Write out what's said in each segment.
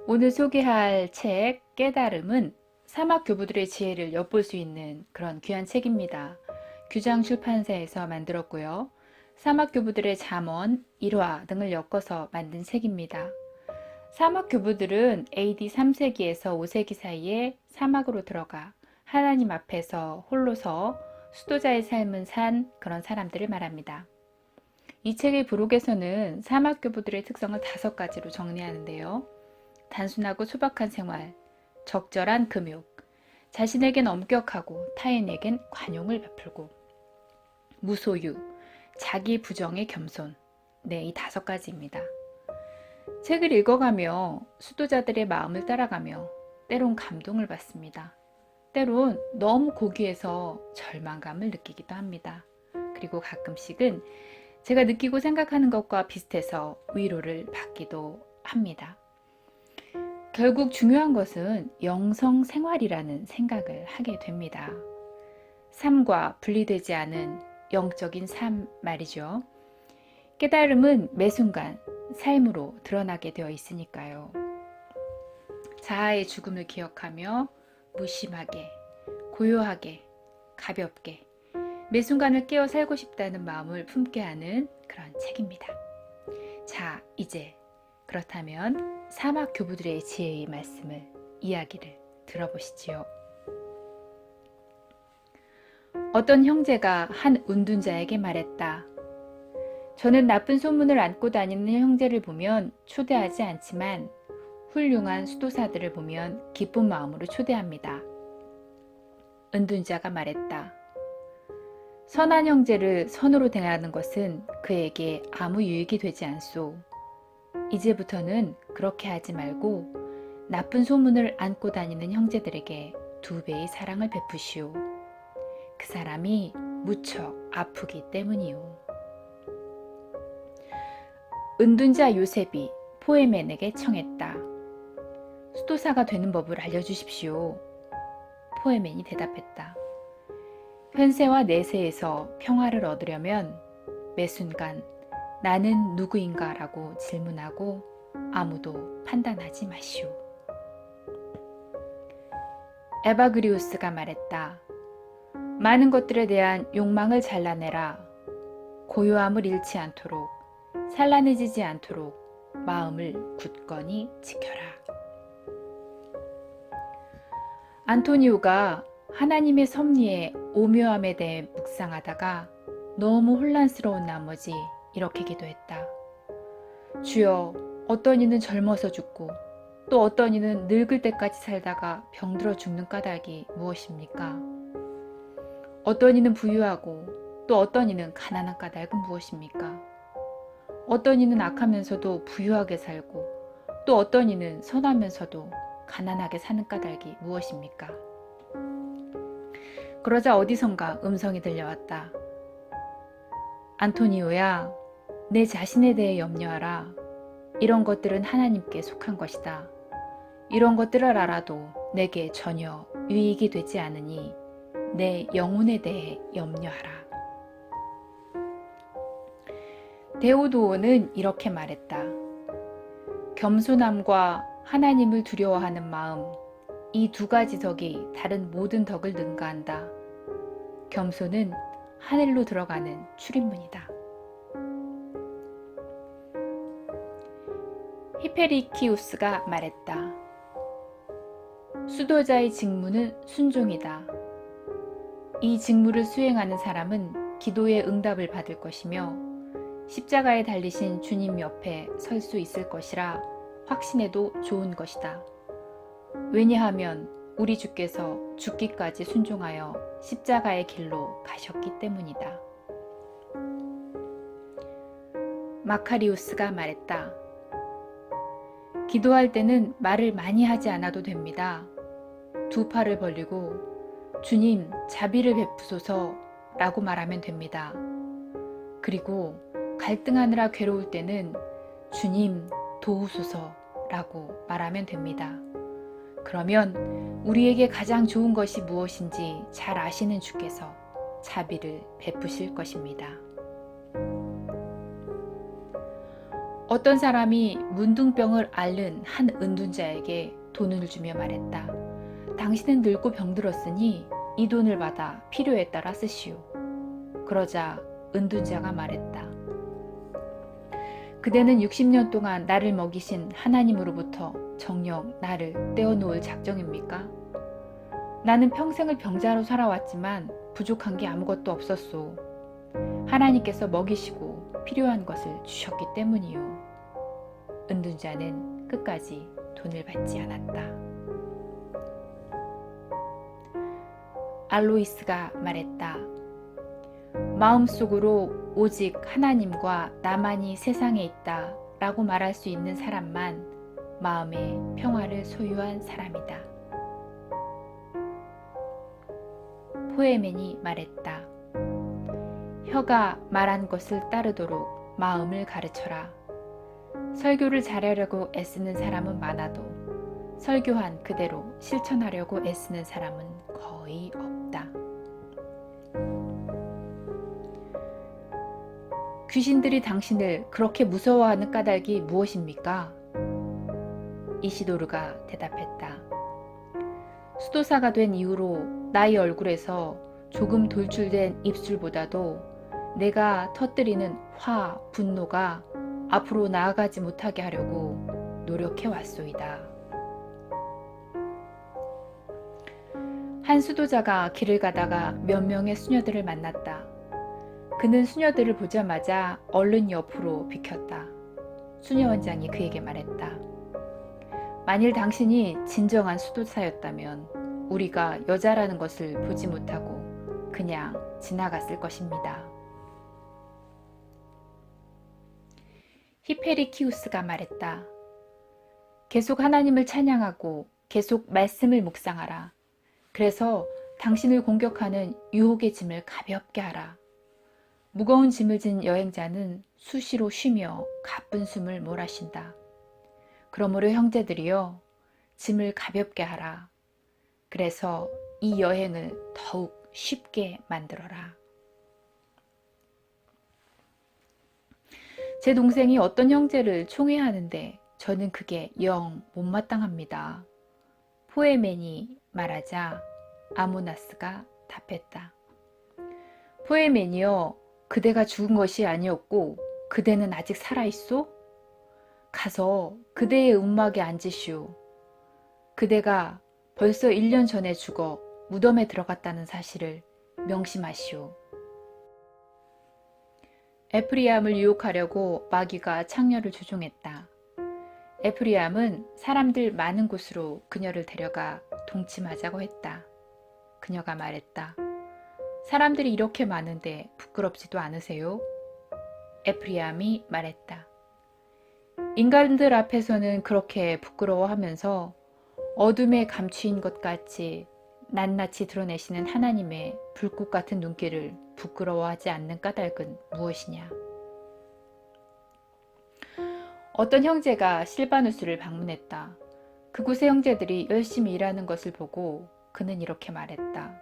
오늘 소개할 책 깨달음은 사막 교부들의 지혜를 엿볼 수 있는 그런 귀한 책입니다. 규장 출판사에서 만들었고요. 사막 교부들의 잠언, 일화 등을 엮어서 만든 책입니다. 사막 교부들은 AD 3세기에서 5세기 사이에 사막으로 들어가 하나님 앞에서 홀로서 수도자의 삶을 산 그런 사람들을 말합니다. 이 책의 부록에서는 사막 교부들의 특성을 5가지로 정리하는데요. 단순하고 소박한 생활, 적절한 금욕, 자신에겐 엄격하고 타인에겐 관용을 베풀고, 무소유, 자기 부정의 겸손. 네, 이 5가지입니다. 책을 읽어가며 수도자들의 마음을 따라가며 때론 감동을 받습니다. 때론 너무 고귀해서 절망감을 느끼기도 합니다. 그리고 가끔씩은 제가 느끼고 생각하는 것과 비슷해서 위로를 받기도 합니다. 결국 중요한 것은 영성 생활이라는 생각을 하게 됩니다. 삶과 분리되지 않은 영적인 삶 말이죠. 깨달음은 매 순간 삶으로 드러나게 되어 있으니까요. 자아의 죽음을 기억하며 무심하게, 고요하게, 가볍게 매 순간을 깨어 살고 싶다는 마음을 품게 하는 그런 책입니다. 자, 이제 그렇다면 사막 교부들의 지혜의 말씀을, 이야기를 들어보시지요. 어떤 형제가 한 운둔자에게 말했다. 저는 나쁜 소문을 안고 다니는 형제를 보면 초대하지 않지만 훌륭한 수도사들을 보면 기쁜 마음으로 초대합니다. 은둔자가 말했다. 선한 형제를 선으로 대하는 것은 그에게 아무 유익이 되지 않소. 이제부터는 그렇게 하지 말고 나쁜 소문을 안고 다니는 형제들에게 2배의 사랑을 베푸시오. 그 사람이 무척 아프기 때문이오. 은둔자 요셉이 포에멘에게 청했다. 수도사가 되는 법을 알려주십시오. 포에멘이 대답했다. 현세와 내세에서 평화를 얻으려면 매 순간 나는 누구인가 라고 질문하고 아무도 판단하지 마시오. 에바그리우스가 말했다. 많은 것들에 대한 욕망을 잘라내라. 고요함을 잃지 않도록, 산란해지지 않도록 마음을 굳건히 지켜라. 안토니오가 하나님의 섭리의 오묘함에 대해 묵상하다가 너무 혼란스러운 나머지 이렇게 기도했다. 주여, 어떤 이는 젊어서 죽고 또 어떤 이는 늙을 때까지 살다가 병들어 죽는 까닭이 무엇입니까? 어떤 이는 부유하고 또 어떤 이는 가난한 까닭은 무엇입니까? 어떤 이는 악하면서도 부유하게 살고 또 어떤 이는 선하면서도 가난하게 사는 까닭이 무엇입니까? 그러자 어디선가 음성이 들려왔다. 안토니오야, 내 자신에 대해 염려하라. 이런 것들은 하나님께 속한 것이다. 이런 것들을 알아도 내게 전혀 유익이 되지 않으니 내 영혼에 대해 염려하라. 데오도오는 이렇게 말했다. 겸손함과 하나님을 두려워하는 마음, 이 2가지 덕이 다른 모든 덕을 능가한다. 겸손은 하늘로 들어가는 출입문이다. 히페리키우스가 말했다. 수도자의 직무는 순종이다. 이 직무를 수행하는 사람은 기도의 응답을 받을 것이며 십자가에 달리신 주님 옆에 설 수 있을 것이라 확신해도 좋은 것이다. 왜냐하면 우리 주께서 죽기까지 순종하여 십자가의 길로 가셨기 때문이다. 마카리우스가 말했다. 기도할 때는 말을 많이 하지 않아도 됩니다. 2 팔을 벌리고 주님 자비를 베푸소서 라고 말하면 됩니다. 그리고 갈등하느라 괴로울 때는 주님 도우소서 라고 말하면 됩니다. 그러면 우리에게 가장 좋은 것이 무엇인지 잘 아시는 주께서 자비를 베푸실 것입니다. 어떤 사람이 문둥병을 앓는 한 은둔자에게 돈을 주며 말했다. 당신은 늙고 병들었으니 이 돈을 받아 필요에 따라 쓰시오. 그러자 은둔자가 말했다. 그대는 60년 동안 나를 먹이신 하나님으로부터 정녕 나를 떼어놓을 작정입니까? 나는 평생을 병자로 살아왔지만 부족한 게 아무것도 없었소. 하나님께서 먹이시고 필요한 것을 주셨기 때문이요. 은둔자는 끝까지 돈을 받지 않았다. 알로이스가 말했다. 마음속으로 오직 하나님과 나만이 세상에 있다 라고 말할 수 있는 사람만 마음의 평화를 소유한 사람이다. 포에맨이 말했다. 혀가 말한 것을 따르도록 마음을 가르쳐라. 설교를 잘하려고 애쓰는 사람은 많아도 설교한 그대로 실천하려고 애쓰는 사람은 거의 없다. 귀신들이 당신을 그렇게 무서워하는 까닭이 무엇입니까? 이시도르가 대답했다. 수도사가 된 이후로 나의 얼굴에서 조금 돌출된 입술보다도 내가 터뜨리는 화, 분노가 앞으로 나아가지 못하게 하려고 노력해 왔소이다. 한 수도자가 길을 가다가 몇 명의 수녀들을 만났다. 그는 수녀들을 보자마자 얼른 옆으로 비켰다. 수녀 원장이 그에게 말했다. 만일 당신이 진정한 수도사였다면 우리가 여자라는 것을 보지 못하고 그냥 지나갔을 것입니다. 히페리키우스가 말했다. 계속 하나님을 찬양하고 계속 말씀을 묵상하라. 그래서 당신을 공격하는 유혹의 짐을 가볍게 하라. 무거운 짐을 진 여행자는 수시로 쉬며 가쁜 숨을 몰아쉰다. 그러므로 형제들이여, 짐을 가볍게 하라. 그래서 이 여행을 더욱 쉽게 만들어라. 제 동생이 어떤 형제를 총애하는데 저는 그게 영 못마땅합니다. 포에맨이 말하자 아모나스가 답했다. 포에맨이여, 그대가 죽은 것이 아니었고 그대는 아직 살아있소? 가서 그대의 움막에 앉으시오. 그대가 벌써 1년 전에 죽어 무덤에 들어갔다는 사실을 명심하시오. 에프리암을 유혹하려고 마귀가 창녀를 조종했다. 에프리암은 사람들 많은 곳으로 그녀를 데려가 동침하자고 했다. 그녀가 말했다. 사람들이 이렇게 많은데 부끄럽지도 않으세요? 에프리암이 말했다. 인간들 앞에서는 그렇게 부끄러워하면서 어둠에 감추인 것 같이 낱낱이 드러내시는 하나님의 불꽃 같은 눈길을 부끄러워하지 않는 까닭은 무엇이냐? 어떤 형제가 실바누스를 방문했다. 그곳의 형제들이 열심히 일하는 것을 보고 그는 이렇게 말했다.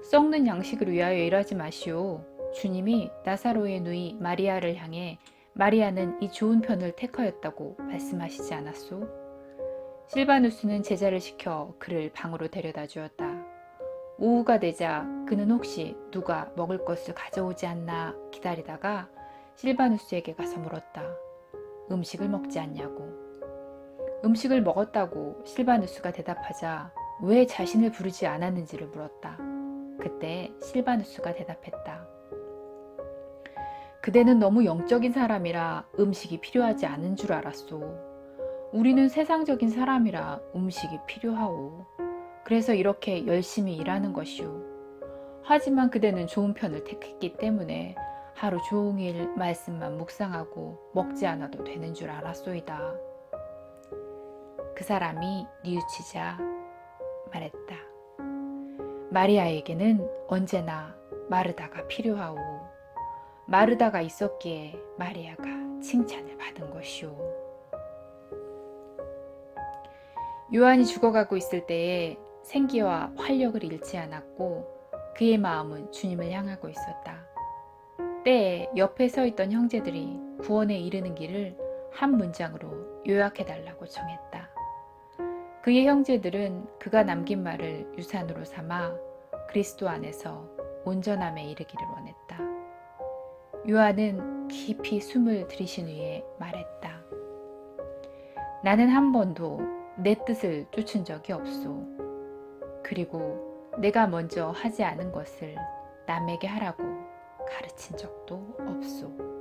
썩는 양식을 위하여 일하지 마시오. 주님이 나사로의 누이 마리아를 향해 마리아는 이 좋은 편을 택하였다고 말씀하시지 않았소? 실바누스는 제자를 시켜 그를 방으로 데려다 주었다. 오후가 되자 그는 혹시 누가 먹을 것을 가져오지 않나 기다리다가 실바누스에게 가서 물었다. 음식을 먹지 않냐고. 음식을 먹었다고 실바누스가 대답하자 왜 자신을 부르지 않았는지를 물었다. 그때 실바누스가 대답했다. 그대는 너무 영적인 사람이라 음식이 필요하지 않은 줄 알았소. 우리는 세상적인 사람이라 음식이 필요하오. 그래서 이렇게 열심히 일하는 것이오. 하지만 그대는 좋은 편을 택했기 때문에 하루 종일 말씀만 묵상하고 먹지 않아도 되는 줄 알았소이다. 그 사람이 뉘우치자 말했다. 마리아에게는 언제나 마르다가 필요하오. 마르다가 있었기에 마리아가 칭찬을 받은 것이오. 요한이 죽어가고 있을 때에 생기와 활력을 잃지 않았고 그의 마음은 주님을 향하고 있었다. 때에 옆에 서 있던 형제들이 구원에 이르는 길을 한 문장으로 요약해달라고 정했다. 그의 형제들은 그가 남긴 말을 유산으로 삼아 그리스도 안에서 온전함에 이르기를 원했다. 요한은 깊이 숨을 들이신 후에 말했다. 나는 한 번도 내 뜻을 쫓은 적이 없소. 그리고 내가 먼저 하지 않은 것을 남에게 하라고 가르친 적도 없소.